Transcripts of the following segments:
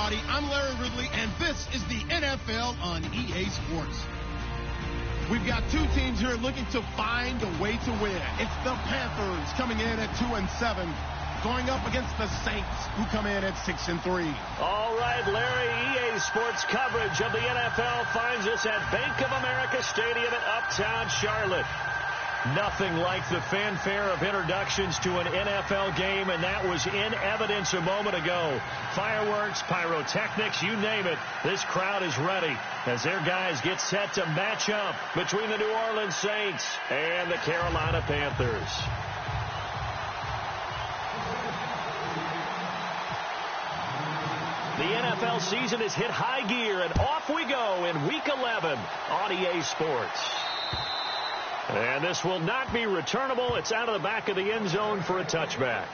everybody. I'm Larry Ridley, and this is the NFL on EA Sports. We've got two teams here looking to find a way to win. It's the Panthers coming in at 2-7, going up against the Saints, who come in at 6-3. All right, Larry, EA Sports coverage of the NFL finds us at Bank of America Stadium in Uptown Charlotte. Nothing like the fanfare of introductions to an NFL game, and that was in evidence a moment ago. Fireworks, pyrotechnics, you name it. This crowd is ready as their guys get set to match up between the New Orleans Saints and the Carolina Panthers. The NFL season has hit high gear, and off we go in Week 11 on EA Sports. And this will not be returnable. It's out of the back of the end zone for a touchback.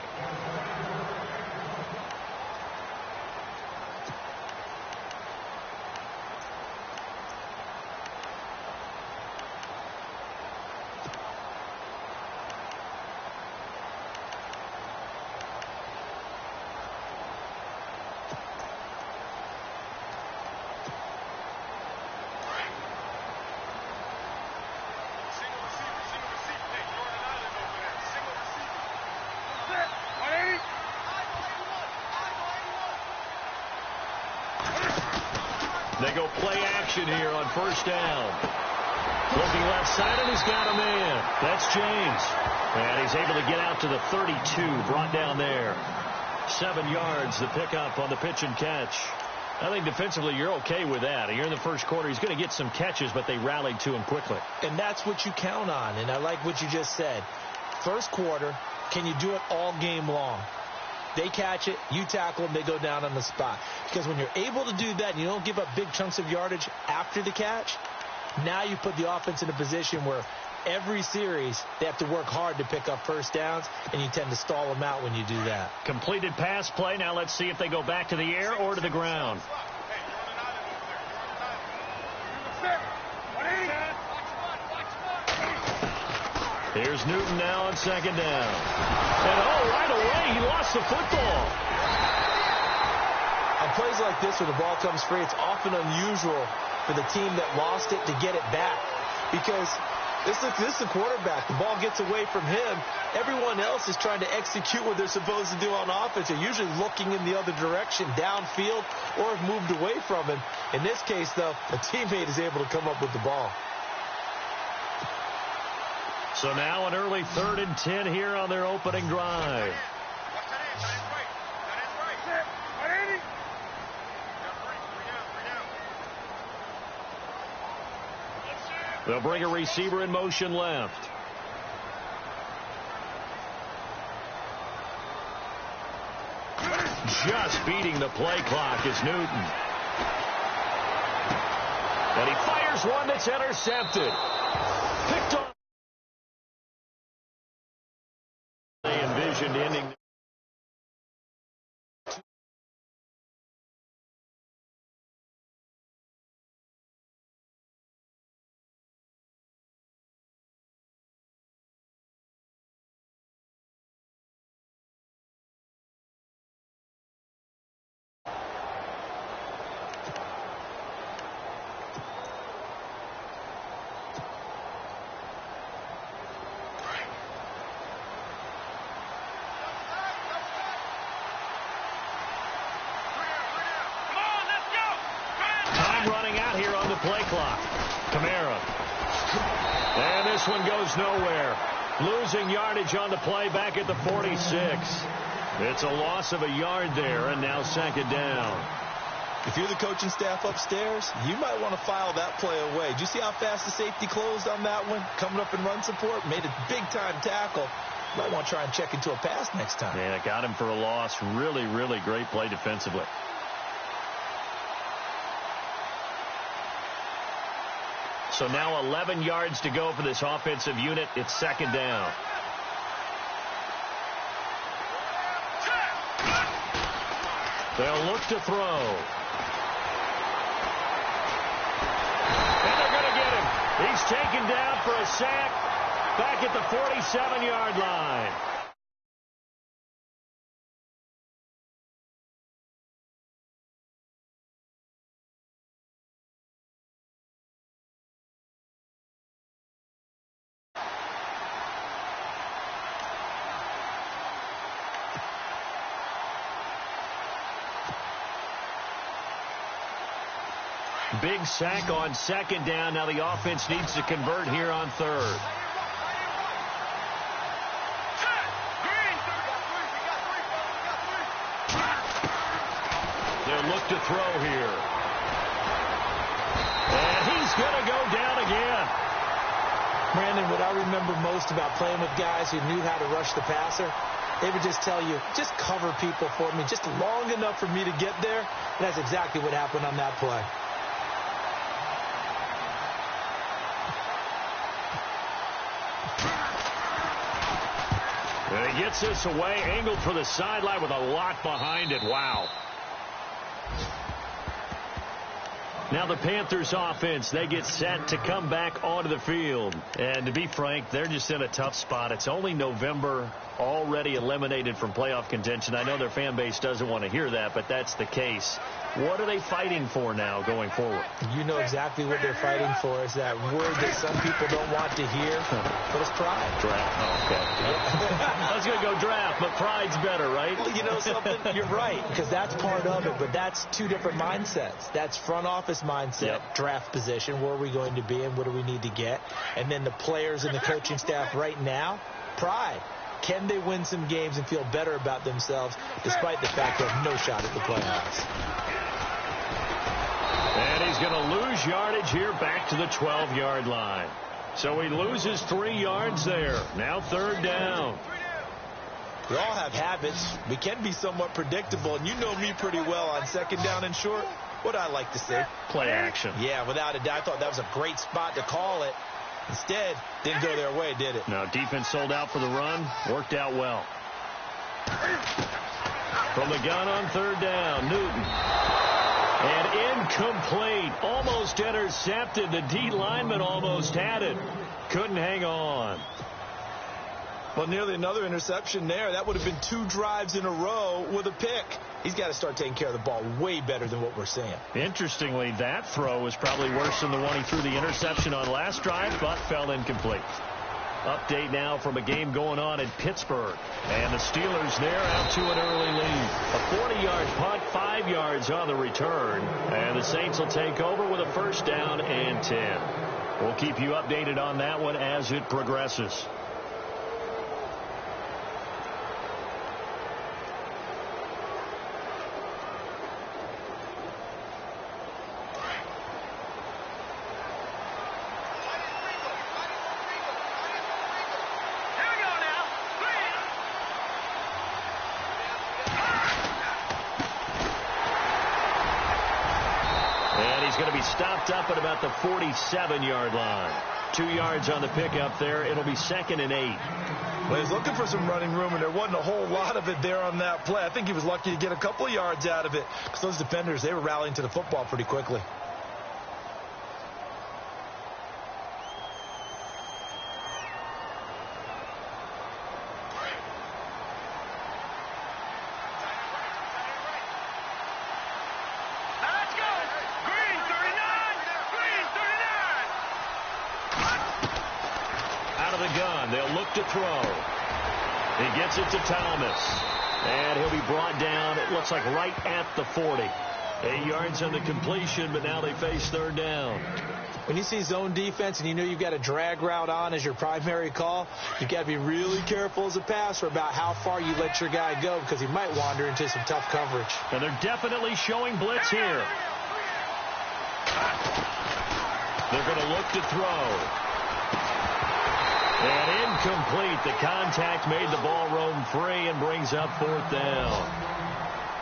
They go play action here on first down. Looking left side, and he's got a man. That's James. And he's able to get out to the 32, brought down there. 7 yards, the pickup on the pitch and catch. I think defensively you're okay with that. You're in the first quarter. He's going to get some catches, but they rallied to him quickly. And that's what you count on, and I like what you just said. First quarter, can you do it all game long? They catch it, you tackle them, they go down on the spot. Because when you're able to do that and you don't give up big chunks of yardage after the catch, now you put the offense in a position where every series they have to work hard to pick up first downs, and you tend to stall them out when you do that. Completed pass play. Now let's see if they go back to the air or to the ground. Here's Newton now on second down. And right away, he lost the football. On plays like this where the ball comes free, it's often unusual for the team that lost it to get it back. Because this is the quarterback. The ball gets away from him. Everyone else is trying to execute what they're supposed to do on offense. They're usually looking in the other direction, downfield, or have moved away from him. In this case, though, a teammate is able to come up with the ball. So now an early 3rd and 10 here on their opening drive. They'll bring a receiver in motion left. Just beating the play clock is Newton. And he fires one that's intercepted. Picked off. They envisioned ending. Running out here on the play clock. Kamara. And this one goes nowhere. Losing yardage on the play back at the 46. It's a loss of a yard there, and now second down. If you're the coaching staff upstairs, you might want to file that play away. Did you see how fast the safety closed on that one? Coming up in run support, made a big-time tackle. Might want to try and check into a pass next time. Yeah, got him for a loss. Really, really great play defensively. So now 11 yards to go for this offensive unit. It's second down. They'll look to throw. And they're going to get him. He's taken down for a sack back at the 47-yard line. Big sack on second down. Now the offense needs to convert here on third. They'll look to throw here. And he's going to go down again. Brandon, what I remember most about playing with guys who knew how to rush the passer, they would just tell you, just cover people for me, just long enough for me to get there. And that's exactly what happened on that play. And he gets this away, angled for the sideline with a lot behind it. Wow. Now the Panthers offense, they get set to come back onto the field. And to be frank, they're just in a tough spot. It's only November, already eliminated from playoff contention. I know their fan base doesn't want to hear that, but that's the case. What are they fighting for now going forward? You know exactly what they're fighting for. Is that word that some people don't want to hear, but it's pride. Draft. Oh, okay. I was going to go draft, but pride's better, right? Well, you know something? You're right, because that's part of it, but that's two different mindsets. That's front office mindset, draft position, where are we going to be and what do we need to get? And then the players and the coaching staff right now, pride. Can they win some games and feel better about themselves despite the fact they have no shot at the playoffs? And he's going to lose yardage here back to the 12-yard line. So he loses 3 yards there. Now third down. We all have habits. We can be somewhat predictable, and you know me pretty well on second down and short. What I like to see? Play action. Yeah, without a doubt. I thought that was a great spot to call it. Instead, didn't go their way, did it? No, defense sold out for the run. Worked out well. From the gun on third down, Newton. And incomplete. Almost intercepted. The D lineman almost had it. Couldn't hang on. Well, nearly another interception there. That would have been 2 drives in a row with a pick. He's got to start taking care of the ball way better than what we're seeing. Interestingly, that throw was probably worse than the one he threw the interception on last drive, but fell incomplete. Update now from a game going on in Pittsburgh. And the Steelers there out to an early lead. A 40-yard punt, 5 yards on the return. And the Saints will take over with a first down and 10. We'll keep you updated on that one as it progresses. Stopped up at about the 47-yard line. 2 yards on the pickup there. It'll be 2nd and 8. Well, he's looking for some running room, and there wasn't a whole lot of it there on that play. I think he was lucky to get a couple of yards out of it because those defenders, they were rallying to the football pretty quickly. To throw. He gets it to Thomas. And he'll be brought down, it looks like right at the 40. 8 yards on the completion, but now they face third down. When you see zone defense and you know you've got a drag route on as your primary call, you've got to be really careful as a passer about how far you let your guy go because he might wander into some tough coverage. And they're definitely showing blitz here. They're going to look to throw. And incomplete. The contact made the ball roam free and brings up fourth down.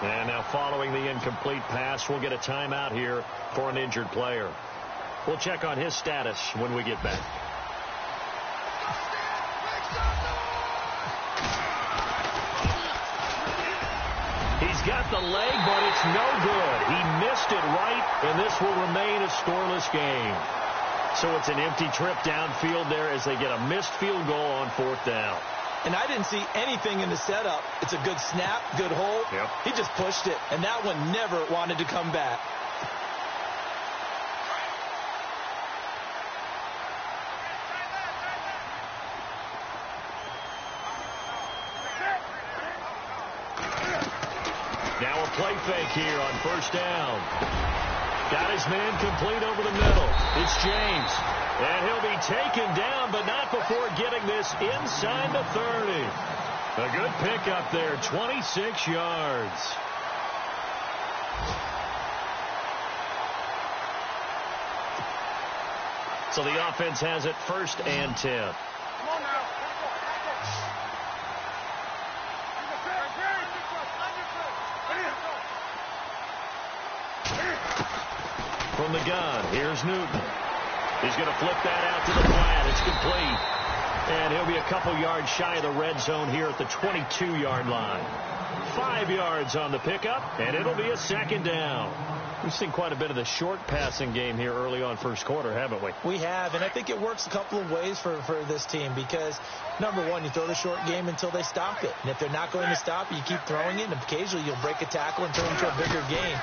And now following the incomplete pass, we'll get a timeout here for an injured player. We'll check on his status when we get back. He's got the leg, but it's no good. He missed it right, and this will remain a scoreless game. So it's an empty trip downfield there as they get a missed field goal on fourth down. And I didn't see anything in the setup. It's a good snap, good hold. Yep. He just pushed it, and that one never wanted to come back. Now a play fake here on first down. Got his man complete over the middle. It's James. And he'll be taken down, but not before getting this inside the 30. A good pickup there, 26 yards. So the offense has it 1st and 10. Come on now. From the gun, here's Newton. He's going to flip that out to the flat. It's complete. And he'll be a couple yards shy of the red zone here at the 22-yard line. 5 yards on the pickup, and it'll be a 2nd down. We've seen quite a bit of the short passing game here early on 1st quarter, haven't we? We have, and I think it works a couple of ways for this team because, number one, you throw the short game until they stop it. And if they're not going to stop it, you keep throwing it, and occasionally you'll break a tackle and turn into a bigger game.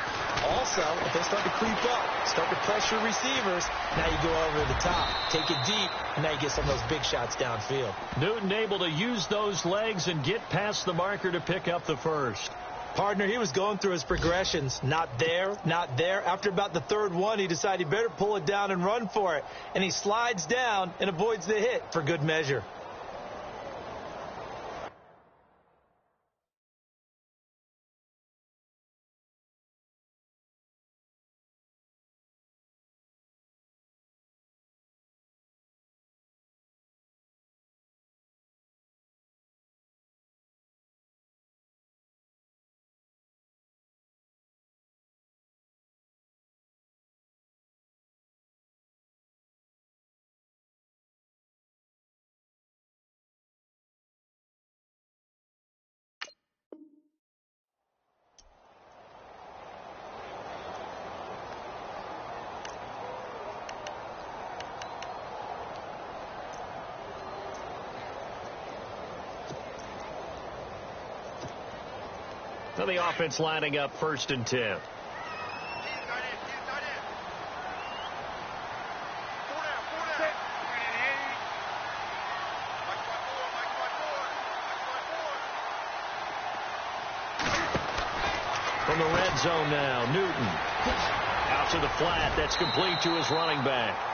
Also, if they start to creep up, start to pressure receivers, now you go over the top, take it deep, and now you get some of those big shots downfield. Newton able to use those legs and get past the marker to pick up the 1st. Partner, he was going through his progressions. Not there, not there. After about the 3rd one, he decided he better pull it down and run for it. And he slides down and avoids the hit for good measure. So the offense lining up 1st and 10. From the red zone now, Newton. Out to the flat. That's complete to his running back.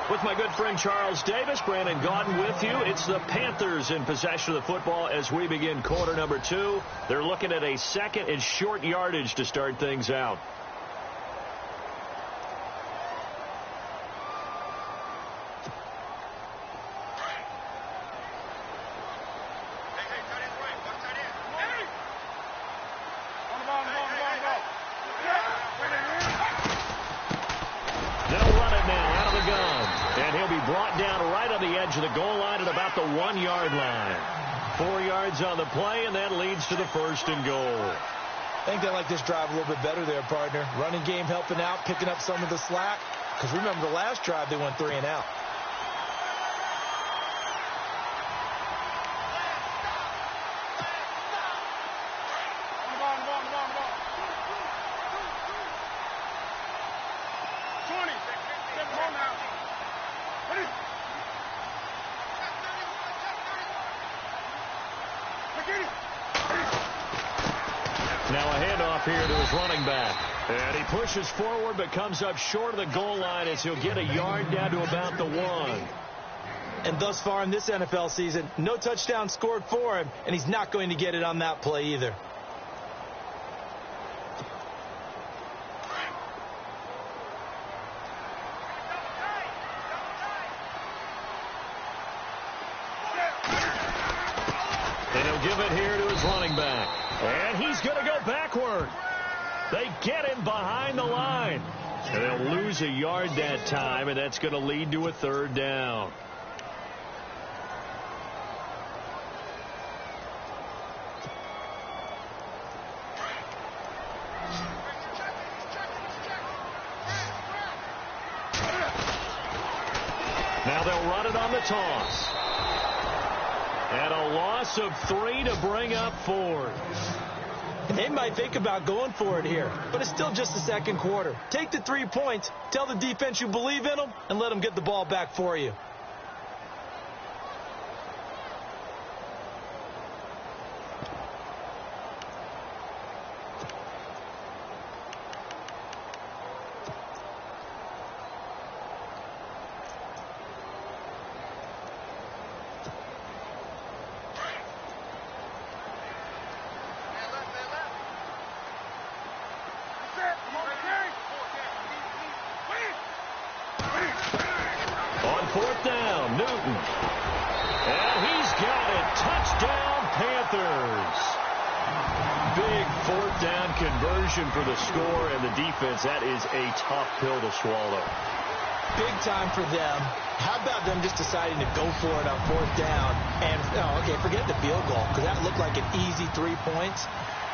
With my good friend Charles Davis, Brandon Gaudin with you. It's the Panthers in possession of the football as we begin quarter number 2. They're looking at a 2nd and short yardage to start things out. To the goal line at about the 1-yard line. 4 yards on the play, and that leads to the 1st and goal. I think they like this drive a little bit better there, partner. Running game helping out, picking up some of the slack. Because remember, the last drive they went 3 and out. Now a handoff here to his running back. And he pushes forward but comes up short of the goal line as he'll get a yard down to about the 1. And thus far in this NFL season, no touchdown scored for him, and he's not going to get it on that play either. And he'll give it here to his running back. And he's going to go backward. They get him behind the line. And they'll lose a yard that time, and that's going to lead to a 3rd down. Now they'll run it on the toss. And a loss of 3 to bring up 4. They might think about going for it here, but it's still just the 2nd quarter. Take the 3 points, tell the defense you believe in them, and let them get the ball back for you. Newton. And he's got it. Touchdown, Panthers. Big fourth down conversion for the score, and the defense, that is a tough pill to swallow. Big time for them. How about them just deciding to go for it on fourth down? And, forget the field goal, because that looked like an easy 3 points.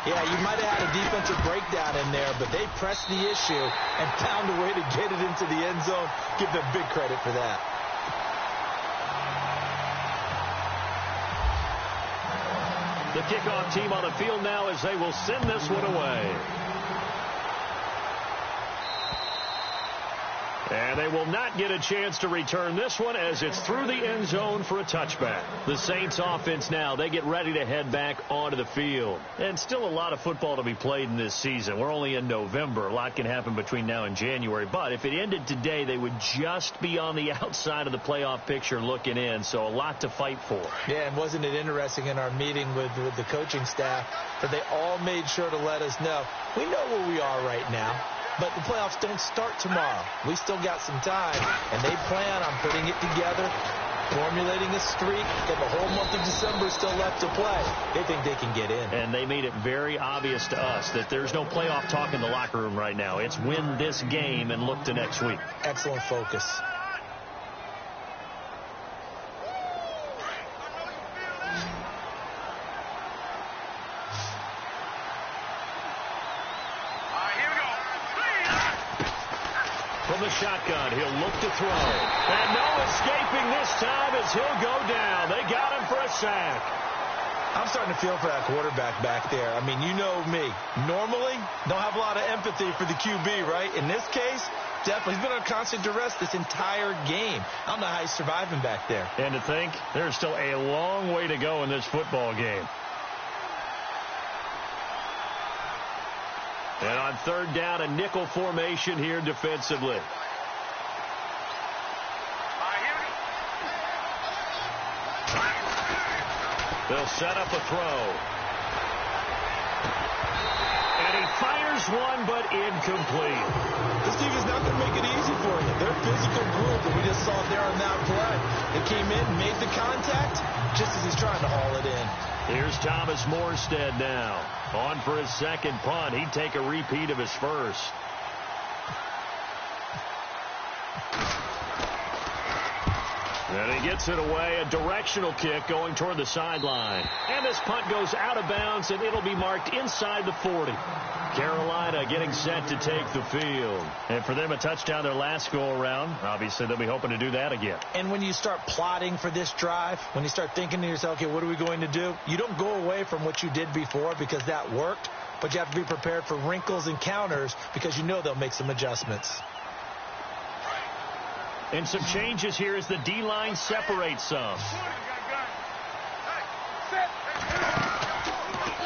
Yeah, you might have had a defensive breakdown in there, but they pressed the issue and found a way to get it into the end zone. Give them big credit for that. The kickoff team on the field now as they will send this one away. And they will not get a chance to return this one as it's through the end zone for a touchback. The Saints offense now, they get ready to head back onto the field. And still a lot of football to be played in this season. We're only in November. A lot can happen between now and January. But if it ended today, they would just be on the outside of the playoff picture looking in. So a lot to fight for. Yeah, and wasn't it interesting in our meeting with the coaching staff that they all made sure to let us know, we know where we are right now. But the playoffs don't start tomorrow. We still got some time, and they plan on putting it together, formulating a streak, and the whole month of December is still left to play. They think they can get in. And they made it very obvious to us that there's no playoff talk in the locker room right now. It's win this game and look to next week. Excellent focus. From the shotgun, he'll look to throw. And no escaping this time as he'll go down. They got him for a sack. I'm starting to feel for that quarterback back there. I mean, you know me. Normally, don't have a lot of empathy for the QB, right? In this case, definitely. He's been on constant duress this entire game. I don't know how he's surviving back there. And to think, there's still a long way to go in this football game. And on third down, a nickel formation here defensively. They'll set up a throw. And he fires one, but incomplete. This team is not going to make it easy for you. They're a physical group, and we just saw it there on that play. They came in, made the contact, just as he's trying to haul it in. Here's Thomas Morstead now. On for his second punt. He'd take a repeat of his first. And he gets it away. A directional kick going toward the sideline. And this punt goes out of bounds, and it'll be marked inside the 40. Carolina getting set to take the field. And for them, a touchdown their last go-around. Obviously, they'll be hoping to do that again. And when you start plotting for this drive, when you start thinking to yourself, okay, what are we going to do? You don't go away from what you did before because that worked, but you have to be prepared for wrinkles and counters because you know they'll make some adjustments. And some changes here as the D-line separates some.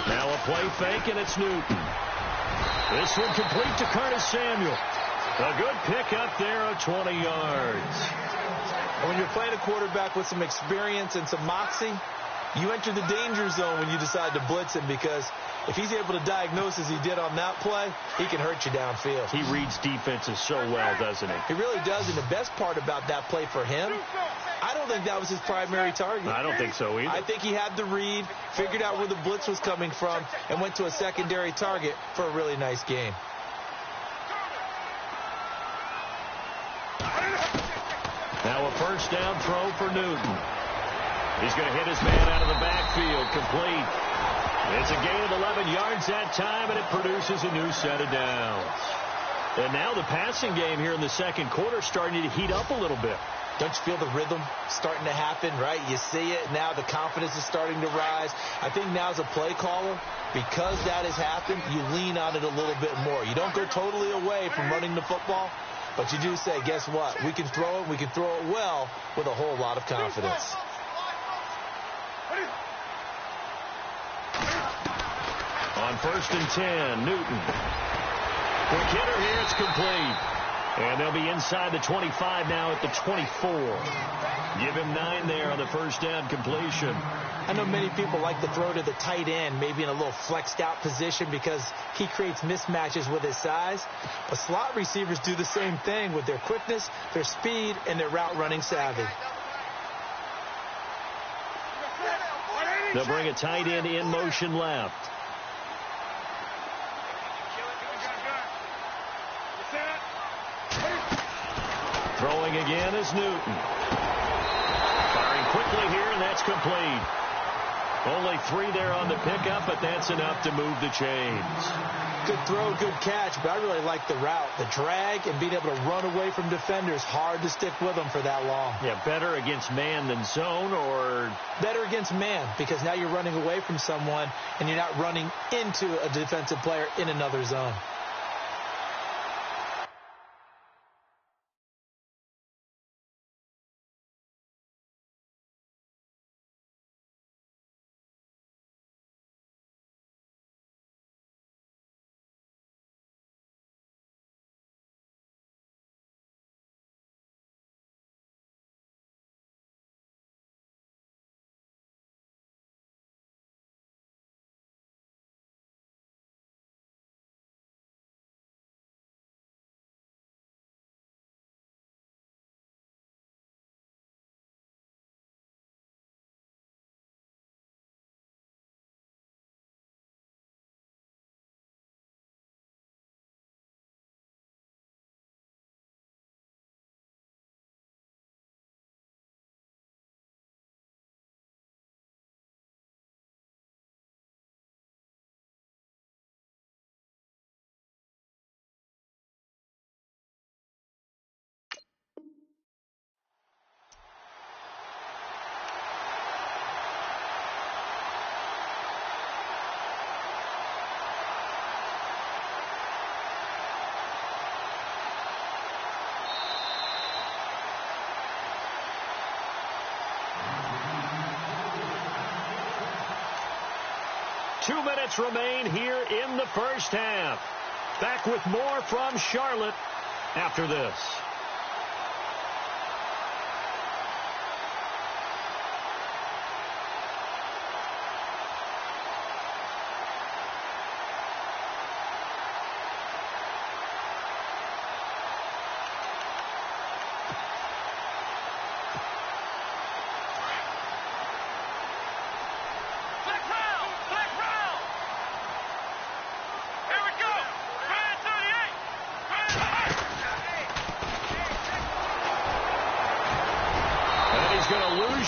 Now a play fake, and it's Newton. This one complete to Curtis Samuel. A good pick up there of 20 yards. And when you're playing a quarterback with some experience and some moxie, you enter the danger zone when you decide to blitz him, because if he's able to diagnose as he did on that play, he can hurt you downfield. He reads defenses so well, doesn't he? He really does, and the best part about that play for him, I don't think that was his primary target. I don't think so either. I think he had the read, figured out where the blitz was coming from, and went to a secondary target for a really nice game. Now a first down throw for Newton. He's going to hit his man out of the backfield, complete. It's a gain of 11 yards that time, and it produces a new set of downs. And now the passing game here in the second quarter starting to heat up a little bit. Don't you feel the rhythm starting to happen, right? You see it now. The confidence is starting to rise. I think now as a play caller, because that has happened, you lean on it a little bit more. You don't go totally away from running the football, but you do say, guess what? We can throw it. We can throw it well with a whole lot of confidence. On 1st and 10, Newton. Quick hitter here, it's complete. And they'll be inside the 25 now at the 24. Give him 9 there on the first down completion. I know many people like to throw to the tight end, maybe in a little flexed out position because he creates mismatches with his size. But slot receivers do the same thing with their quickness, their speed, and their route running savvy. They'll bring a tight end in motion left. Throwing again is Newton. Firing quickly here, and that's complete. Only 3 there on the pickup, but that's enough to move the chains. Good throw, good catch, but I really like the route. The drag and being able to run away from defenders, hard to stick with them for that long. Yeah, better against man than zone, or? Better against man, because now you're running away from someone, and you're not running into a defensive player in another zone. Two minutes remain here in the first half. Back with more from Charlotte after this.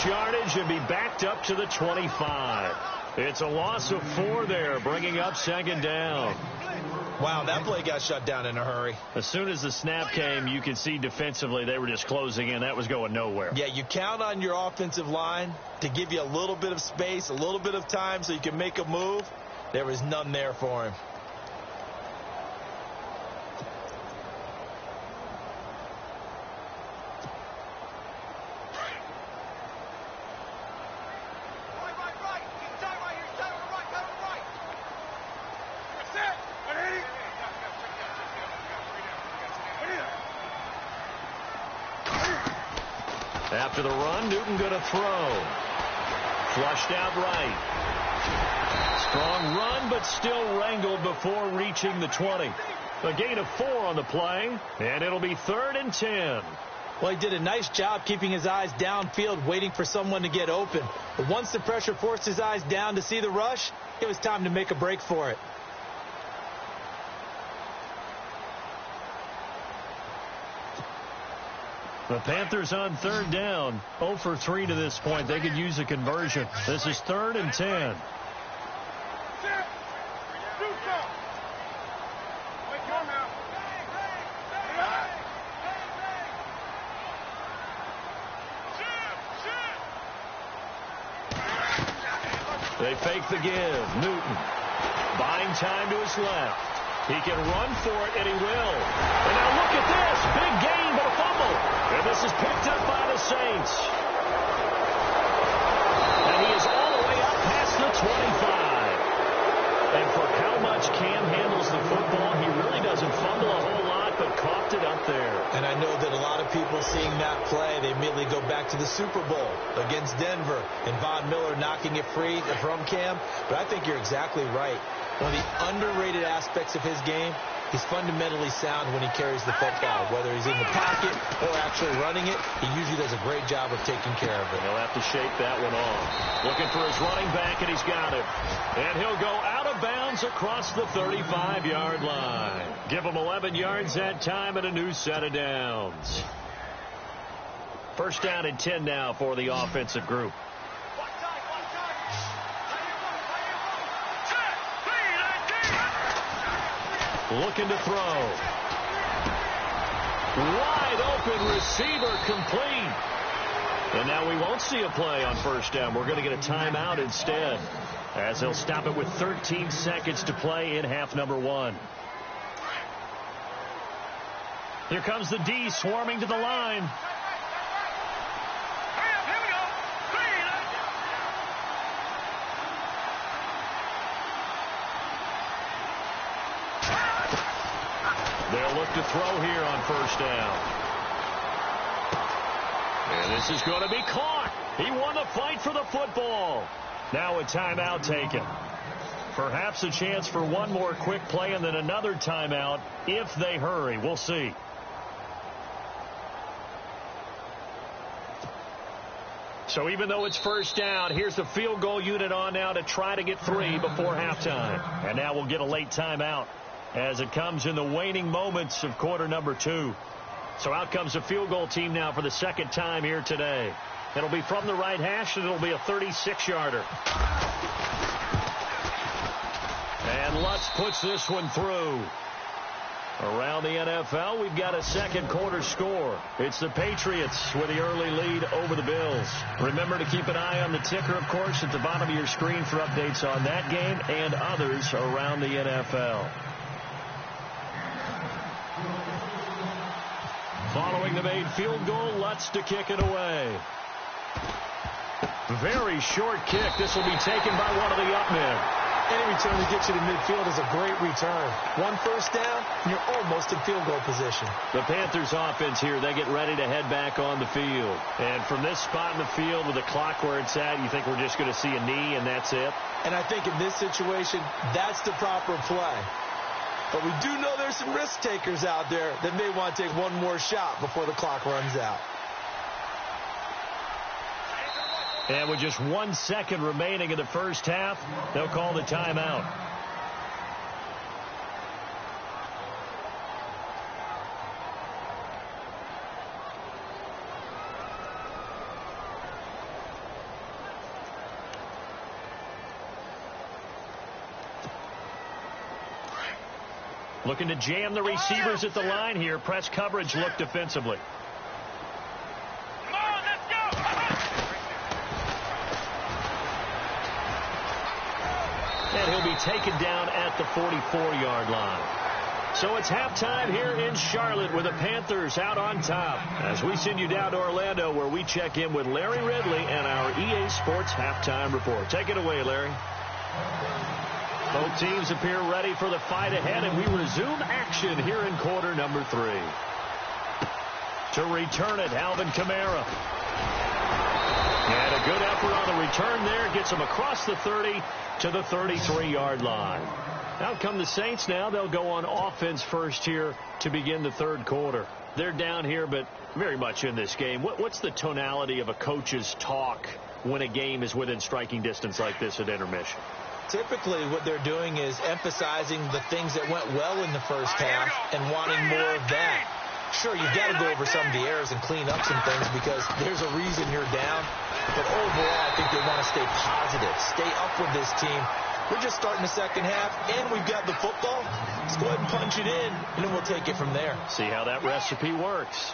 Yardage and be backed up to the 25. It's a loss of 4 there, bringing up second down. Wow, that play got shut down in a hurry. As soon as the snap came, you could see defensively they were just closing in. That was going nowhere. Yeah, you count on your offensive line to give you a little bit of space, a little bit of time so you can make a move. There was none there for him. After the run, Newton going to throw. Flushed out right. Strong run, but still wrangled before reaching the 20. A gain of 4 on the play, and it'll be 3rd and 10. Well, he did a nice job keeping his eyes downfield, waiting for someone to get open. But once the pressure forced his eyes down to see the rush, it was time to make a break for it. The Panthers on 3rd down, 0 for 3 to this point. They could use a conversion. This is 3rd and 10. They fake the give. Newton buying time to his left. He can run for it, and he will. And now look at this. Big gain, but a fumble. And this is picked up by the Saints. And he is all the way up past the 25. And for how much Cam handles the football, he really doesn't fumble a whole lot, but coughed it up there. And I know that a lot of people remember seeing that play. They immediately go back to the Super Bowl against Denver and Von Miller knocking it free from Cam. But I think you're exactly right. One of the underrated aspects of his game, he's fundamentally sound when he carries the football. Whether he's in the pocket or actually running it, he usually does a great job of taking care of it. He'll have to shake that one off. Looking for his running back, and he's got it. And he'll go out of bounds across the 35-yard line. Give him 11 yards that time and a new set of downs. First down and 10 now for the offensive group. Looking to throw. Wide open receiver complete. And now we won't see a play on first down. We're going to get a timeout instead, as they'll stop it with 13 seconds to play in half number 1. Here comes the D swarming to the line. They'll look to throw here on first down. And this is going to be caught. He won the fight for the football. Now a timeout taken. Perhaps a chance for one more quick play and then another timeout if they hurry. We'll see. So even though it's first down, here's the field goal unit on now to try to get 3 before halftime. And now we'll get a late timeout as it comes in the waning moments of quarter number 2. So out comes the field goal team now for the second time here today. It'll be from the right hash, and it'll be a 36-yarder. And Lutz puts this one through. Around the NFL, we've got a second quarter score. It's the Patriots with the early lead over the Bills. Remember to keep an eye on the ticker, of course, at the bottom of your screen for updates on that game and others around the NFL. Following the made field goal, Lutz to kick it away. Very short kick. This will be taken by one of the up men. Any return that gets you to midfield is a great return. One first down, and you're almost in field goal position. The Panthers offense here, they get ready to head back on the field. And from this spot in the field with the clock where it's at, you think we're just going to see a knee and that's it? And I think in this situation, that's the proper play. But we do know there's some risk takers out there that may want to take one more shot before the clock runs out. And with just 1 second remaining in the first half, they'll call the timeout. Looking to jam the receivers at the line here. Press coverage look defensively. And he'll be taken down at the 44-yard line. So it's halftime here in Charlotte with the Panthers out on top. As we send you down to Orlando, where we check in with Larry Ridley and our EA Sports halftime report. Take it away, Larry. Both teams appear ready for the fight ahead, and we resume action here in quarter number 3. To return it, Alvin Kamara. And a good effort on the return there. Gets him across the 30 to the 33-yard line. Out come the Saints now. They'll go on offense first here to begin the third quarter. They're down here, but very much in this game. What's the tonality of a coach's talk when a game is within striking distance like this at intermission? Typically, what they're doing is emphasizing the things that went well in the first half and wanting more of that. Sure, you've got to go over some of the errors and clean up some things because there's a reason you're down. But overall, I think they want to stay positive, stay up with this team. We're just starting the second half, and we've got the football. Let's go ahead and punch it in, and then we'll take it from there. See how that recipe works.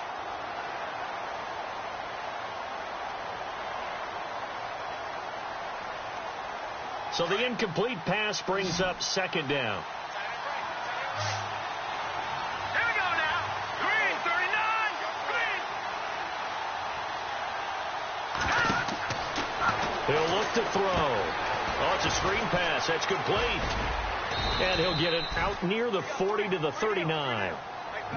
So the incomplete pass brings up second down. Here we go now. Green, 39. Green. He'll look to throw. Oh, it's a screen pass. That's complete. And he'll get it out near the 40 to the 39.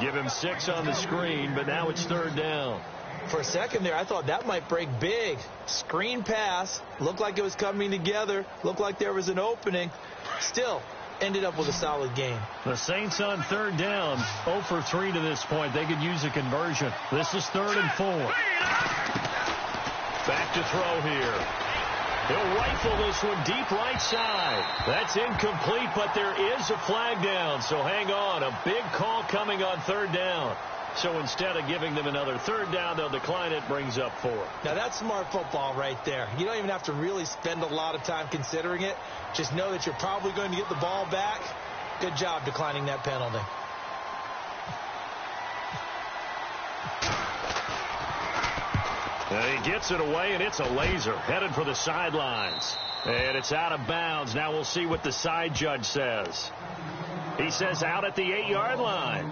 Give him 6 on the screen, but now it's 3rd down. For a second there, I thought that might break big. Screen pass. Looked like it was coming together. Looked like there was an opening. Still, ended up with a solid game. The Saints on 3rd down. 0 for 3 to this point. They could use a conversion. This is 3rd and 4. Back to throw here. He'll rifle this one deep right side. That's incomplete, but there is a flag down. So hang on. A big call coming on 3rd down. So instead of giving them another 3rd down, they'll decline it. Brings up 4. Now, that's smart football right there. You don't even have to really spend a lot of time considering it. Just know that you're probably going to get the ball back. Good job declining that penalty. And he gets it away, and it's a laser. Headed for the sidelines. And it's out of bounds. Now we'll see what the side judge says. He says out at the 8-yard line.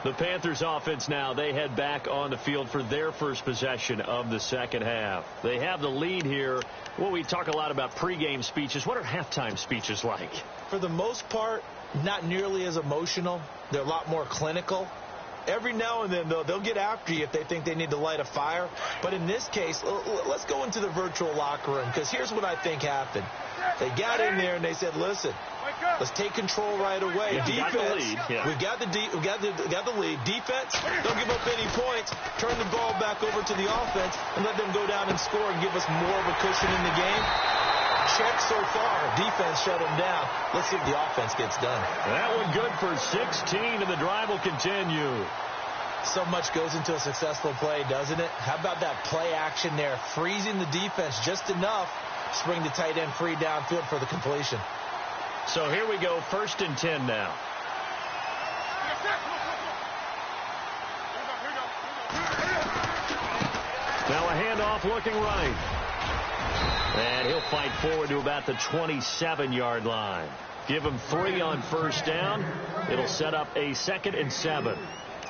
The Panthers offense now, they head back on the field for their first possession of the second half. They have the lead here. Well, we talk a lot about pregame speeches. What are halftime speeches like? For the most part, not nearly as emotional. They're a lot more clinical. Every now and then, though, they'll get after you if they think they need to light a fire. But in this case, let's go into the virtual locker room, because here's what I think happened. They got in there and they said, listen, let's take control right away. Yeah, Defense, we've got the lead. got the lead. Defense, don't give up any points. Turn the ball back over to the offense and let them go down and score and give us more of a cushion in the game. Check so far. Defense shut them down. Let's see if the offense gets done. That one good for 16, and the drive will continue. So much goes into a successful play, doesn't it? How about that play action there? Freezing the defense just enough to bring the tight end free downfield for the completion. So here we go, 1st and 10 now. Now a handoff looking right. And he'll fight forward to about the 27-yard line. Give him 3 on 1st down. It'll set up a 2nd and 7.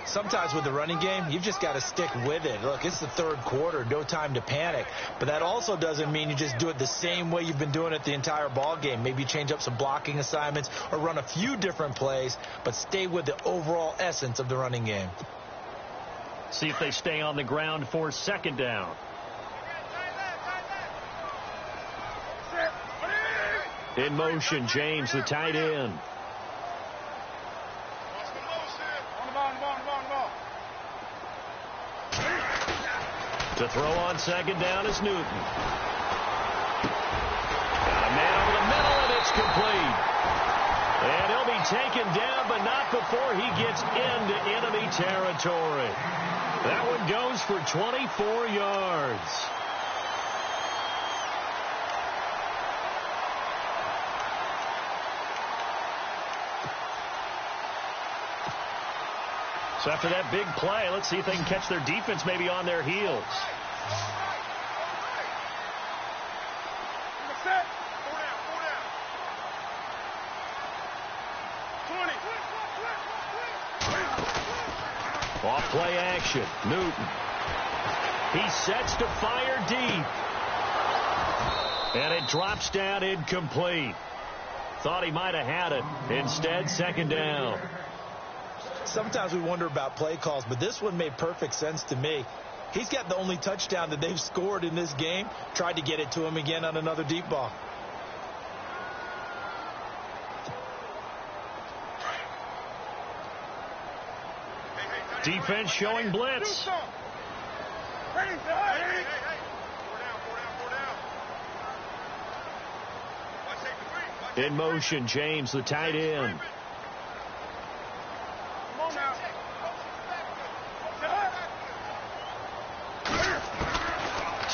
Sometimes with the running game, you've just got to stick with it. Look, it's the 3rd quarter, no time to panic. But that also doesn't mean you just do it the same way you've been doing it the entire ball game. Maybe change up some blocking assignments or run a few different plays, but stay with the overall essence of the running game. See if they stay on the ground for 2nd down. In motion, James, the tight end. To throw on 2nd down is Newton. Got a man over the middle, and it's complete. And he'll be taken down, but not before he gets into enemy territory. That one goes for 24 yards. So after that big play, let's see if they can catch their defense maybe on their heels. Off play action. Newton. He sets to fire deep. And it drops down incomplete. Thought he might have had it. Instead, 2nd down. Sometimes we wonder about play calls, but this one made perfect sense to me. He's got the only touchdown that they've scored in this game. Tried to get it to him again on another deep ball. Defense showing blitz. In motion, James, the tight end.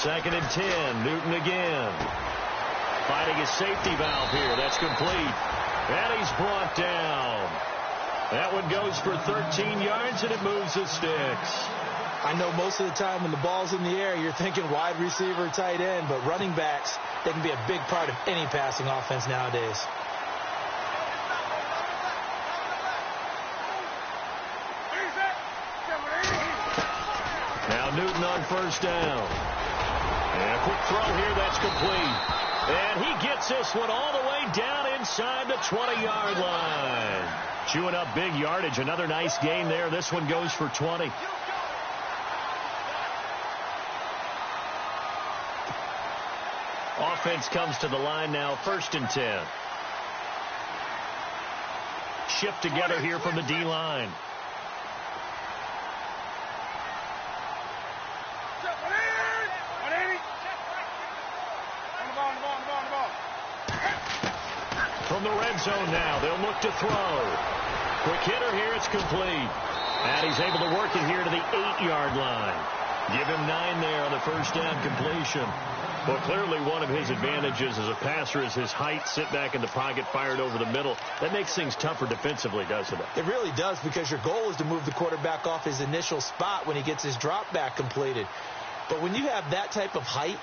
2nd and 10. Newton again. Finding his safety valve here. That's complete. And he's brought down. That one goes for 13 yards, and it moves the sticks. I know most of the time when the ball's in the air, you're thinking wide receiver, tight end, but running backs, they can be a big part of any passing offense nowadays. Now Newton on 1st down. And a quick throw here, that's complete. And he gets this one all the way down inside the 20-yard line. Chewing up big yardage. Another nice gain there. This one goes for 20. Offense comes to the line now, 1st and 10. Shift together here from the D-line. From the red zone now, they'll look to throw. Quick hitter here, it's complete. And he's able to work it here to the 8-yard line. Give him 9 there on the first down completion. Well, clearly one of his advantages as a passer is his height, sit back in the pocket, fired over the middle. That makes things tougher defensively, doesn't it? It really does, because your goal is to move the quarterback off his initial spot when he gets his drop back completed. But when you have that type of height,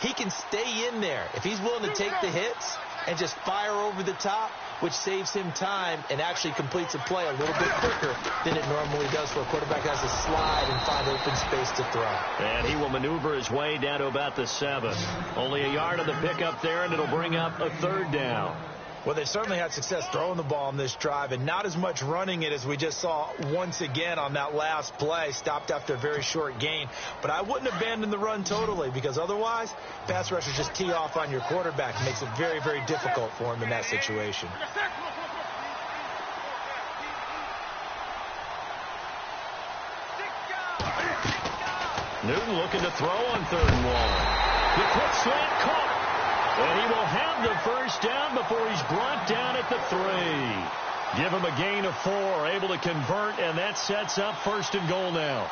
he can stay in there. If he's willing to take the hits and just fire over the top, which saves him time and actually completes a play a little bit quicker than it normally does for a quarterback that has to slide and find open space to throw. And he will maneuver his way down to about the 7. Only a yard on the pickup there, and it'll bring up a 3rd down. Well, they certainly had success throwing the ball on this drive, and not as much running it as we just saw once again on that last play. Stopped after a very short gain. But I wouldn't abandon the run totally, because otherwise, pass rushers just tee off on your quarterback. It makes it very, very difficult for him in that situation. Newton looking to throw on 3rd and 1. The quick slant caught. And he will have the first down before he's brought down at the 3. Give him a gain of 4, able to convert, and that sets up 1st and goal now.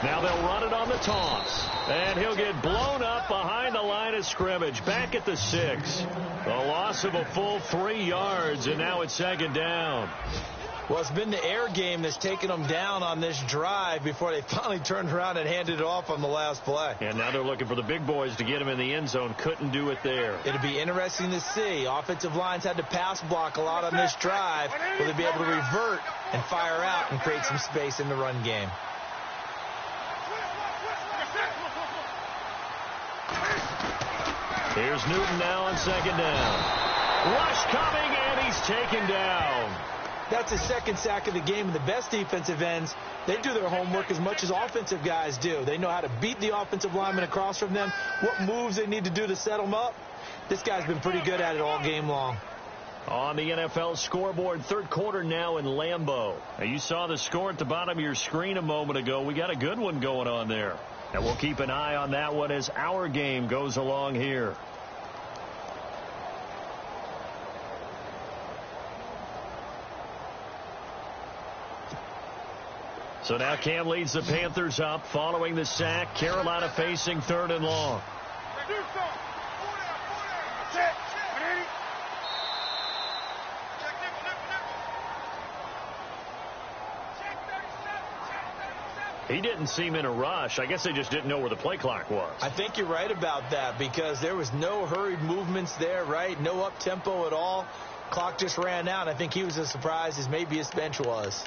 Now they'll run it on the toss. And he'll get blown up behind the line of scrimmage. Back at the 6. A loss of a full 3 yards, and now it's 2nd down. Well, it's been the air game that's taken them down on this drive before they finally turned around and handed it off on the last play. And now they're looking for the big boys to get him in the end zone. Couldn't do it there. It'll be interesting to see. Offensive lines had to pass block a lot on this drive. Will they be able to revert and fire out and create some space in the run game? Here's Newton now on 2nd down. Rush coming, and he's taken down. That's his 2nd sack of the game. And the best defensive ends, they do their homework as much as offensive guys do. They know how to beat the offensive lineman across from them, what moves they need to do to set them up. This guy's been pretty good at it all game long. On the NFL scoreboard, 3rd quarter now in Lambeau. Now, you saw the score at the bottom of your screen a moment ago. We got a good one going on there. And we'll keep an eye on that one as our game goes along here. So now Cam leads the Panthers up following the sack. Carolina facing 3rd and long. He didn't seem in a rush. I guess they just didn't know where the play clock was. I think you're right about that, because there was no hurried movements there, right? No up-tempo at all. Clock just ran out. I think he was as surprised as maybe his bench was.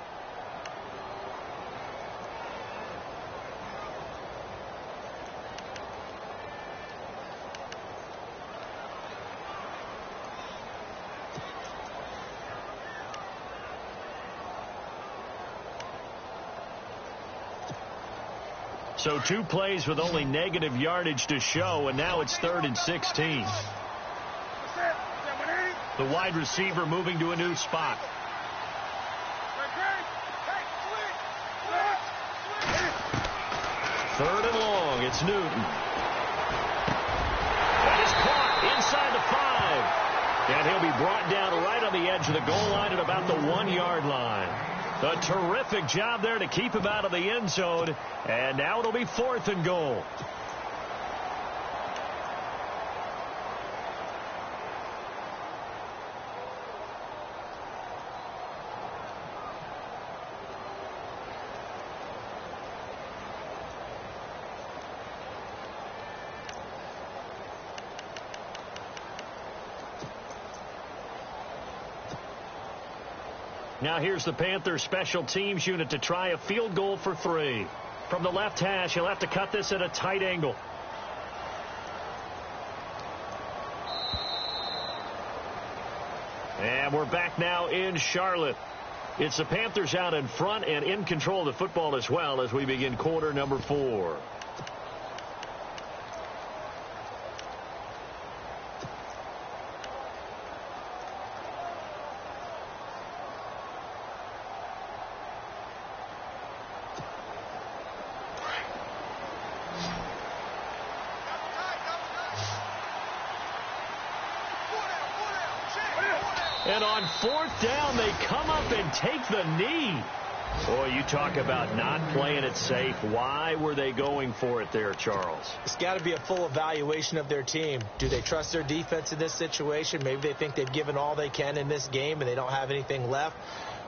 So 2 plays with only negative yardage to show, and now it's 3rd and 16. The wide receiver moving to a new spot. Third and long, it's Newton. That is caught inside the 5. And he'll be brought down right on the edge of the goal line at about the 1-yard line. A terrific job there to keep him out of the end zone. And now it'll be 4th and goal. Now here's the Panthers special teams unit to try a field goal for 3. From the left hash, he'll have to cut this at a tight angle. And we're back now in Charlotte. It's the Panthers out in front and in control of the football as well as we begin quarter number 4. And on 4th down, they come up and take the knee. Boy, you talk about not playing it safe. Why were they going for it there, Charles? It's got to be a full evaluation of their team. Do they trust their defense in this situation? Maybe they think they've given all they can in this game and they don't have anything left.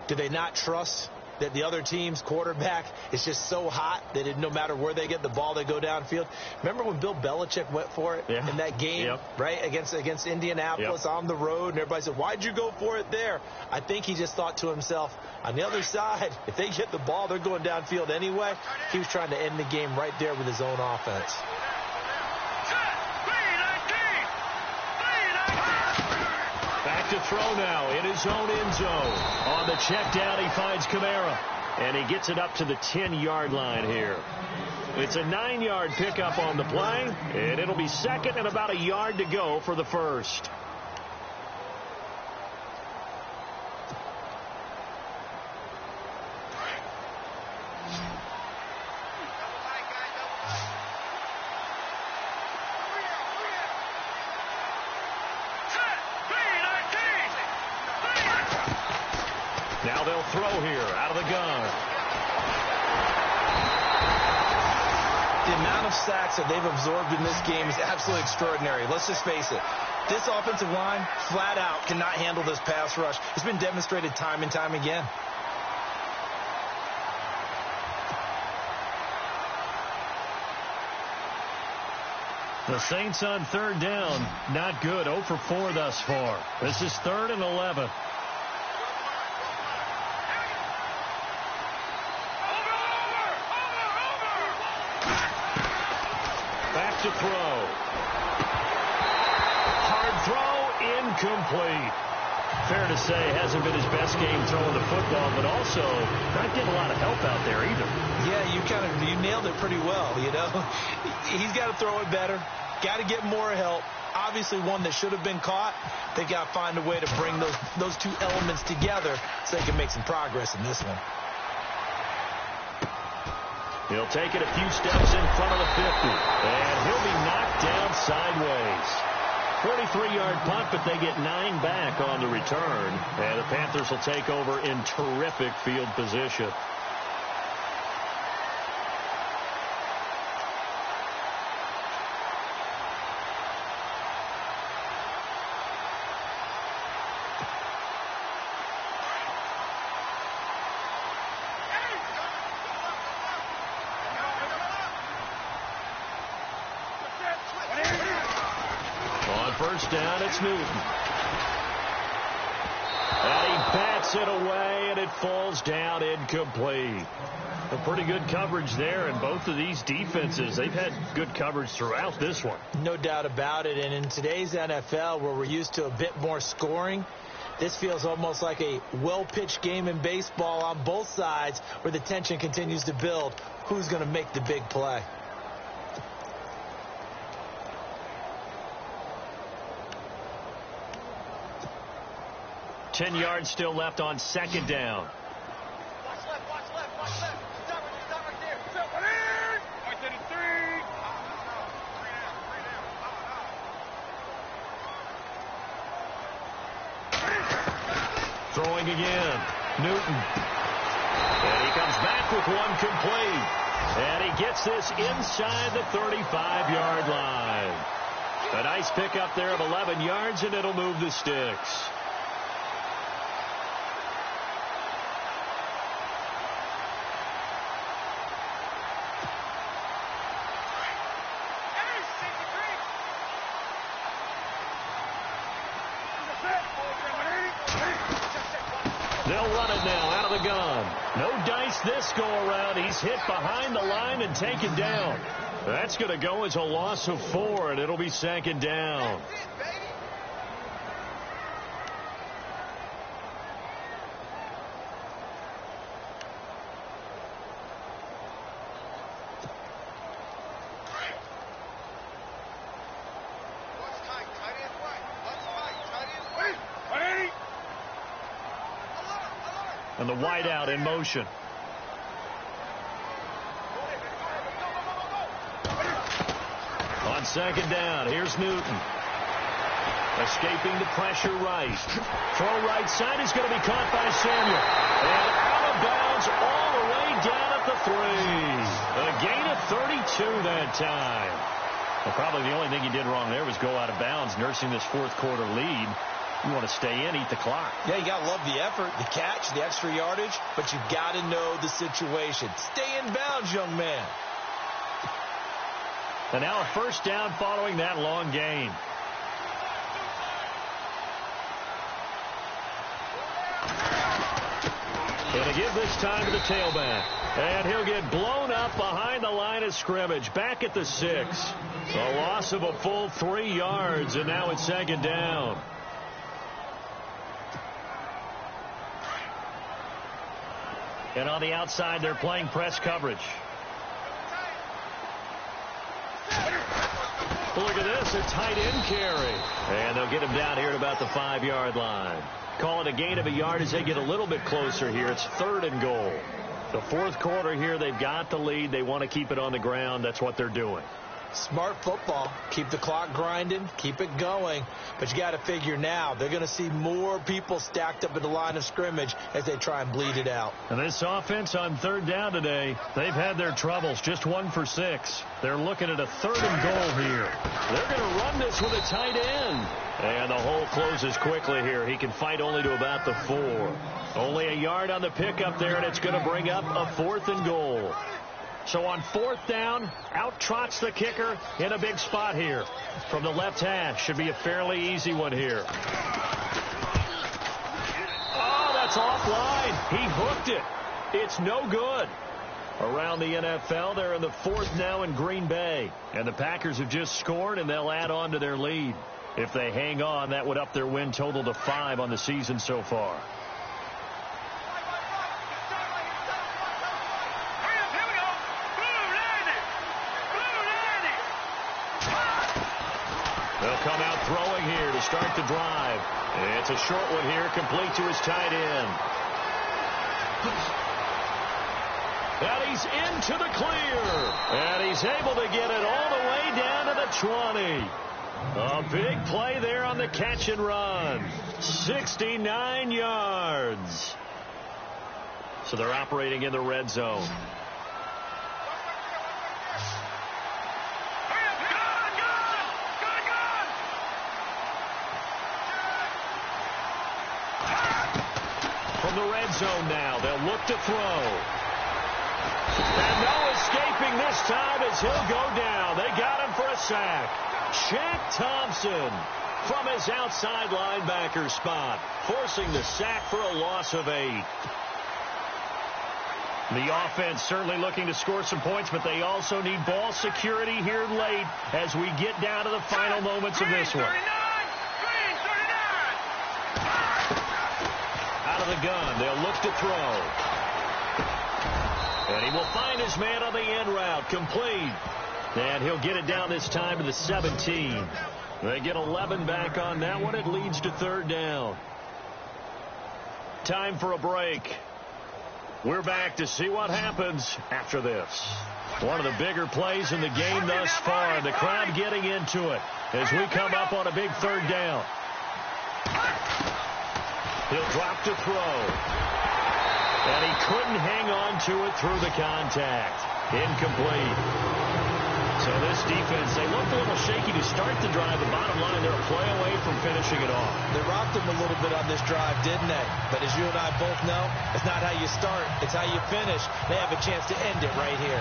Do they not trust that the other team's quarterback is just so hot that no matter where they get the ball, they go downfield? Remember when Bill Belichick went for it in that game, right, against Indianapolis on the road, and everybody said, why'd you go for it there? I think he just thought to himself, on the other side, if they get the ball, they're going downfield anyway. He was trying to end the game right there with his own offense. Back to throw now in his own end zone. On the check down, he finds Kamara. And he gets it up to the 10-yard line here. It's a 9-yard pickup on the play. And it'll be 2nd and about a yard to go for the first. Now they'll throw here out of the gun. The amount of sacks that they've absorbed in this game is absolutely extraordinary. Let's just face it. This offensive line, flat out, cannot handle this pass rush. It's been demonstrated time and time again. The Saints on 3rd down, not good. 0 for 4 thus far. This is 3rd and 11. Back to throw. Hard throw, incomplete. Fair to say, hasn't been his best game throwing the football, but also not getting a lot of help out there either. Yeah, you nailed it pretty well, you know. He's got to throw it better. Got to get more help. Obviously one that should have been caught. They got to find a way to bring those two elements together so they can make some progress in this one. He'll take it a few steps in front of the 50. And he'll be knocked down sideways. 43-yard punt, but they get 9 back on the return. And the Panthers will take over in terrific field position. First down, it's Newton. And he bats it away, and it falls down incomplete. A pretty good coverage there, and both of these defenses, they've had good coverage throughout this one. No doubt about it, and in today's NFL, where we're used to a bit more scoring, this feels almost like a well-pitched game in baseball on both sides where the tension continues to build. Who's going to make the big play? Ten yards still left on 2nd down. Watch left, watch left, watch left. Stop right there. Stop right there. Watch it in 3. Throwing again. Newton. And he comes back with one complete. And he gets this inside the 35-yard line. A nice pickup there of 11 yards, and it'll move the sticks. They'll run it now out of the gun. No dice this go-around. He's hit behind the line and taken down. That's going to go as a loss of 4, and it'll be 2nd down. And the wideout in motion. On 2nd down, here's Newton. Escaping the pressure right. Throw right side is going to be caught by Samuel. And out of bounds all the way down at the 3. A gain of 32 that time. Well, probably the only thing he did wrong there was go out of bounds, nursing this 4th quarter lead. You want to stay in, eat the clock. Yeah, you got to love the effort, the catch, the extra yardage, but you got to know the situation. Stay in bounds, young man. And now a 1st down following that long gain. Going to give this time to the tailback. And he'll get blown up behind the line of scrimmage. Back at the 6. A loss of a full 3 yards, and now it's 2nd down. And on the outside, they're playing press coverage. Look at this, a tight end carry. And they'll get him down here at about the 5-yard line. Call it a gain of a yard as they get a little bit closer here. It's 3rd and goal. The 4th quarter here, they've got the lead. They want to keep it on the ground. That's what they're doing. Smart football. Keep the clock grinding. Keep it going. But you got to figure now they're going to see more people stacked up at the line of scrimmage as they try and bleed it out. And this offense on 3rd down today, they've had their troubles. Just 1 for 6. They're looking at a 3rd and goal here. They're going to run this with a tight end. And the hole closes quickly here. He can fight only to about the 4. Only a yard on the pickup there, and it's going to bring up a 4th and goal. So on 4th down, out trots the kicker in a big spot here. From the left hash, should be a fairly easy one here. Oh, that's offline. He hooked it. It's no good. Around the NFL, they're in the 4th now in Green Bay. And the Packers have just scored, and they'll add on to their lead. If they hang on, that would up their win total to 5 on the season so far. They'll come out throwing here to start the drive. It's a short one here, complete to his tight end. And he's into the clear. And he's able to get it all the way down to the 20. A big play there on the catch and run. 69 yards. So they're operating in the red zone. From the red zone now, they'll look to throw. And no escaping this time as he'll go down. They got him for a sack. Shaq Thompson from his outside linebacker spot, forcing the sack for a loss of 8. The offense certainly looking to score some points, but they also need ball security here late as we get down to the final moments of this one. Out of the gun, they'll look to throw. And he will find his man on the end route, complete. And he'll get it down this time to the 17. They get 11 back on that one. It leads to 3rd down. Time for a break. We're back to see what happens after this. One of the bigger plays in the game thus far, and the crowd getting into it as we come up on a big 3rd down. He'll drop to throw. And he couldn't hang on to it through the contact. Incomplete. So this defense, they looked a little shaky to start the drive. The bottom line, they're a play away from finishing it off. They rocked them a little bit on this drive, didn't they? But as you and I both know, it's not how you start, it's how you finish. They have a chance to end it right here.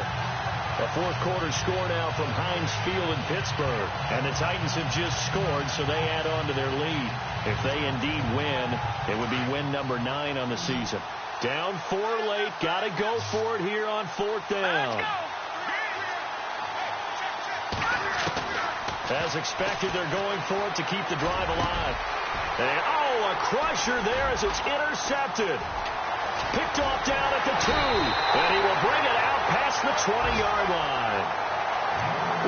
A fourth quarter score now from Heinz Field in Pittsburgh. And the Titans have just scored, so they add on to their lead. If they indeed win, it would be win number 9 on the season. Down 4 late. Got to go for it here on 4th down. As expected, they're going for it to keep the drive alive. And, a crusher there as it's intercepted. Picked off down at the 2. And he will bring it out past the 20-yard line.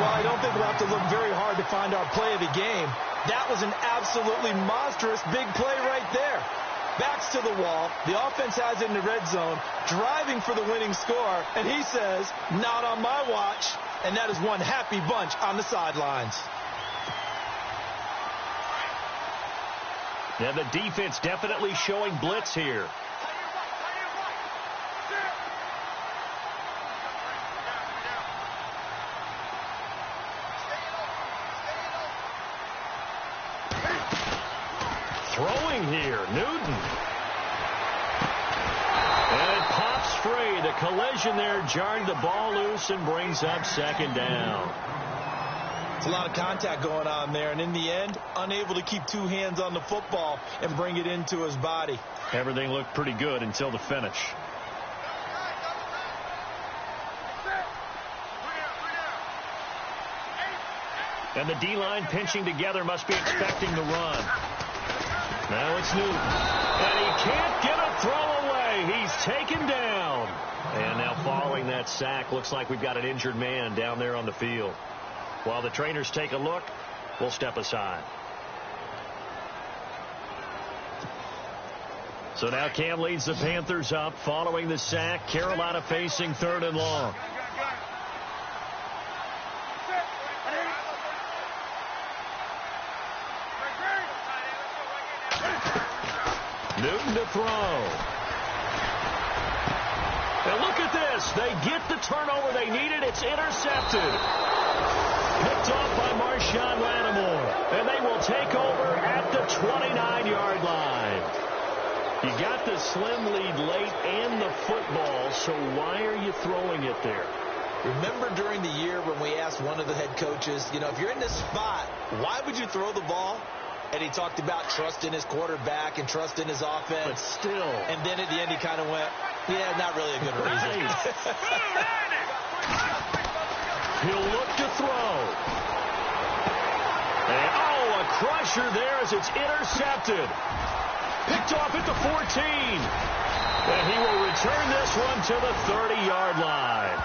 Well, I don't think we'll have to look very hard to find our play of the game. That was an absolutely monstrous big play right there. Backs to the wall. The offense has it in the red zone, driving for the winning score. And he says, not on my watch. And that is one happy bunch on the sidelines. Yeah, the defense definitely showing blitz here. Throwing here, Newton. And it pops free. The collision there jarred the ball loose and brings up 2nd down. It's a lot of contact going on there, and in the end, unable to keep 2 hands on the football and bring it into his body. Everything looked pretty good until the finish. And the D-line pinching together must be expecting the run. Now it's Newton. And he can't get a throw away. He's taken down. And now following that sack, looks like we've got an injured man down there on the field. While the trainers take a look, we'll step aside. So now Cam leads the Panthers up following the sack. Carolina facing 3rd and long. Newton to throw. And look at this. They get the turnover they needed. It's intercepted. Picked off by Marshawn Lattimore. And they will take over at the 29-yard line. You got the slim lead late and the football, so why are you throwing it there? Remember during the year when we asked one of the head coaches, if you're in this spot, why would you throw the ball? And he talked about trust in his quarterback and trust in his offense. But still. And then at the end he kind of went, yeah, not really a good reason. He'll look to throw. And, a crusher there as it's intercepted. Picked off at the 14. And he will return this one to the 30-yard line.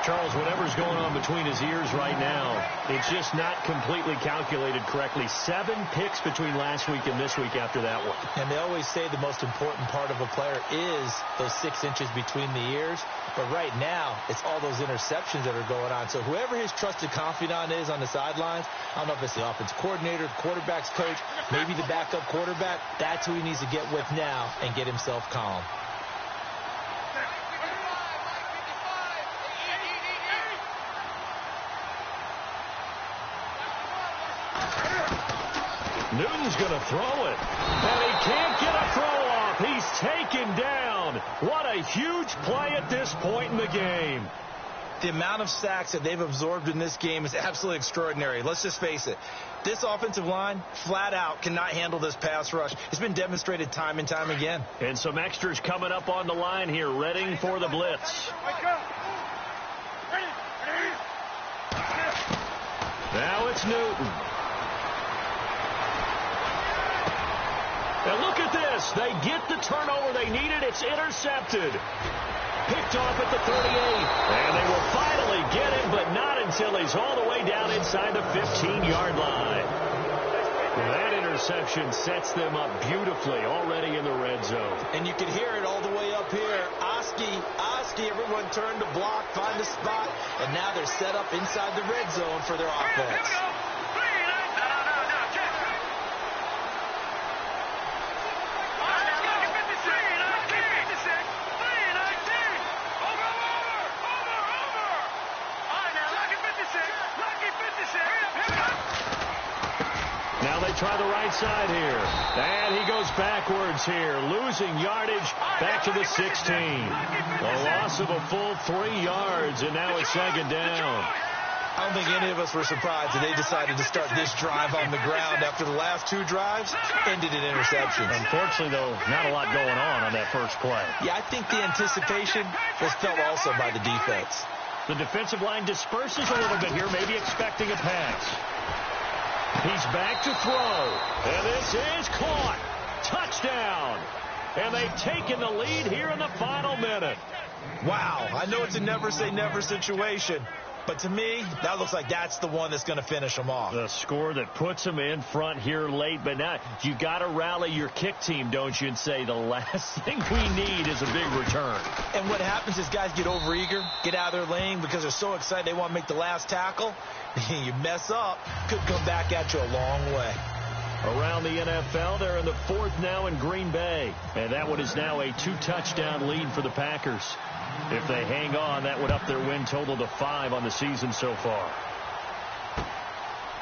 Charles, whatever's going on between his ears right now, it's just not completely calculated correctly. 7 picks between last week and this week after that one. And they always say the most important part of a player is those 6 inches between the ears. But right now, it's all those interceptions that are going on. So whoever his trusted confidant is on the sidelines, I don't know if it's the offensive coordinator, quarterback's coach, maybe the backup quarterback, that's who he needs to get with now and get himself calm. Newton's going to throw it. And he can't get a throw off. He's taken down. What a huge play at this point in the game. The amount of sacks that they've absorbed in this game is absolutely extraordinary. Let's just face it. This offensive line, flat out, cannot handle this pass rush. It's been demonstrated time and time again. And some extras coming up on the line here, ready for the blitz. Now it's Newton. And look at this. They get the turnover they needed. It's intercepted. Picked off at the 38. And they will finally get him, but not until he's all the way down inside the 15-yard line. That interception sets them up beautifully already in the red zone. And you can hear it all the way up here. Oski, everyone turned to block, find a spot, and now they're set up inside the red zone for their offense. try the right side here. And he goes backwards here, losing yardage back to the 16. A loss of a full 3 yards, and now it's second down. I don't think any of us were surprised that they decided to start this drive on the ground after the last 2 drives ended in interceptions. Unfortunately, though, not a lot going on that first play. Yeah, I think the anticipation was felt also by the defense. The defensive line disperses a little bit here, maybe expecting a pass. He's back to throw, and this is caught. Touchdown. And they've taken the lead here in the final minute. Wow, I know it's a never-say-never situation, but to me, that looks like that's the one that's going to finish them off. The score that puts them in front here late, but now you got to rally your kick team, don't you, and say the last thing we need is a big return. And what happens is guys get overeager, get out of their lane because they're so excited they want to make the last tackle. You mess up, could come back at you a long way. Around the NFL, they're in the 4th now in Green Bay, and that one is now a 2-touchdown lead for the Packers. If they hang on, that would up their win total to 5 on the season so far.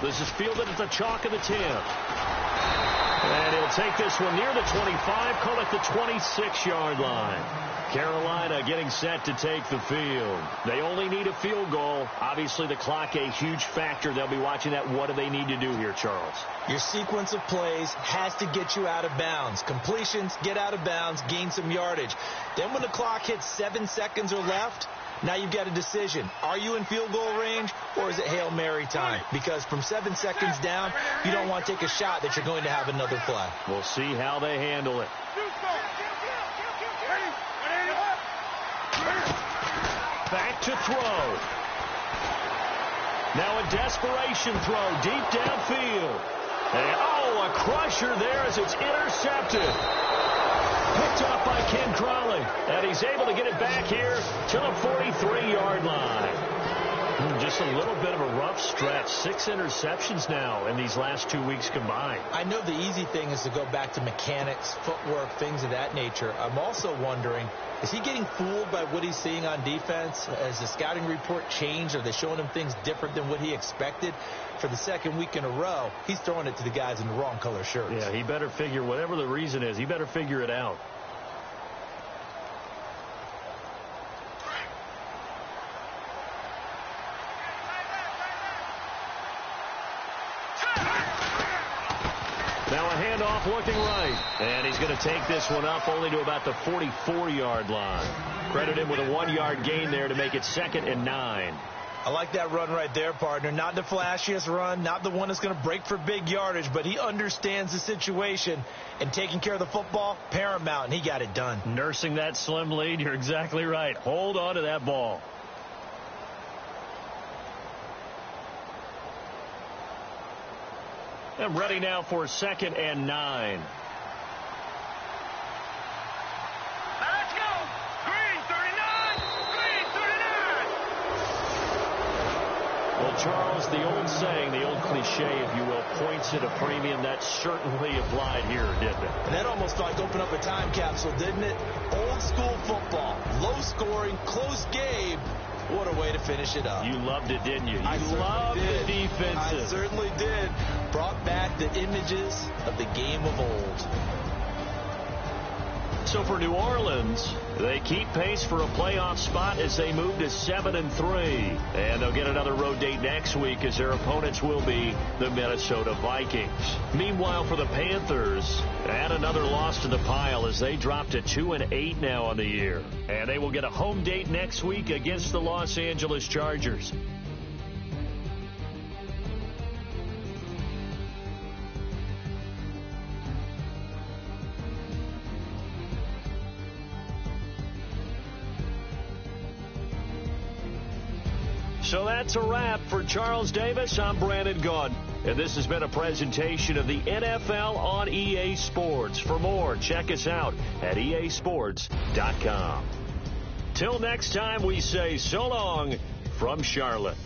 This is fielded at the chalk of the 10. And he'll take this one near the 25, call it the 26-yard line. Carolina getting set to take the field. They only need a field goal. Obviously, the clock a huge factor. They'll be watching that. What do they need to do here, Charles? Your sequence of plays has to get you out of bounds. Completions, get out of bounds, gain some yardage. Then when the clock hits 7 seconds or left, now you've got a decision. Are you in field goal range, or is it Hail Mary time? Because from 7 seconds down, you don't want to take a shot that you're going to have another play. We'll see how they handle it. Back to throw. Now a desperation throw deep downfield. And, a crusher there as it's intercepted. Picked up by Ken Crawley. And he's able to get it back here to the 43-yard line. Just a little bit of a rough stretch. 6 interceptions now in these last 2 weeks combined. I know the easy thing is to go back to mechanics, footwork, things of that nature. I'm also wondering, is he getting fooled by what he's seeing on defense? Has the scouting report changed? Are they showing him things different than what he expected? For the 2nd week in a row, he's throwing it to the guys in the wrong color shirts. Yeah, he better figure, whatever the reason is, he better figure it out. Now a handoff looking right. And he's going to take this one up only to about the 44-yard line. Credit him with a 1-yard gain there to make it 2nd and 9. I like that run right there, partner. Not the flashiest run, not the one that's going to break for big yardage, but he understands the situation, and taking care of the football, paramount, and he got it done. Nursing that slim lead, you're exactly right. Hold on to that ball. I'm ready now for 2nd and 9. Let's go! Green 39! Green 39! Well, Charles, the old saying, the old cliche, if you will, points at a premium. That certainly applied here, didn't it? And that almost like opened up a time capsule, didn't it? Old school football, low scoring, close game. What a way to finish it up. You loved it, didn't you? I loved the defensive. I certainly did. Brought back the images of the game of old. So for New Orleans, they keep pace for a playoff spot as they move to 7-3. And they'll get another road date next week as their opponents will be the Minnesota Vikings. Meanwhile, for the Panthers, add another loss to the pile as they drop to 2-8 now on the year. And they will get a home date next week against the Los Angeles Chargers. So that's a wrap for Charles Davis. I'm Brandon Gaudin. And this has been a presentation of the NFL on EA Sports. For more, check us out at easports.com. Till next time, we say so long from Charlotte.